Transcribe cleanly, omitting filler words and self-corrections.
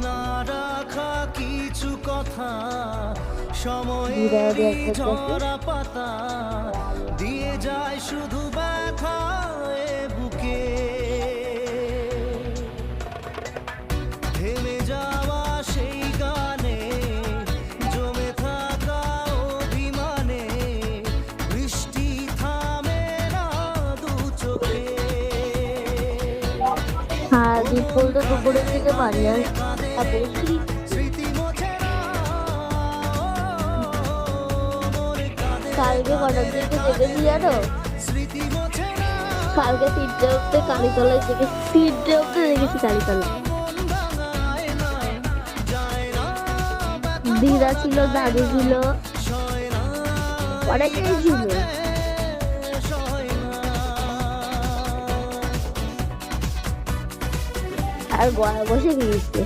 না রাখা কিছু কথা, বিদায় সময়েরই দেওয়ার পর ঝরা পাতা দিয়ে যায় শুধু ব্যথা এ বুকে। থেমে যাওয়া সেই গানে, জমে থাকা অভিমানে, বৃষ্টি থামে না দু চোখে। সারাদিন বলতে দুপুরের দিকে বাড়ি আর তারপরে স্মৃতি মোছে না, মনে কাঁদে কালকে কটার দিকে দেখেছি জানো? স্মৃতি মোছে না, কালকে 3টে অব্দি কালীতলায় দেখেছি, 3টে অব্দি দেখেছি কালীতলায়। মন ভাঙায় না, যায় না, ব্যথা দিদা ছিল, দাদু ছিল, সয় না, অনেকেই ছিল। সয় না। আর গয়া বসে গিয়েছে।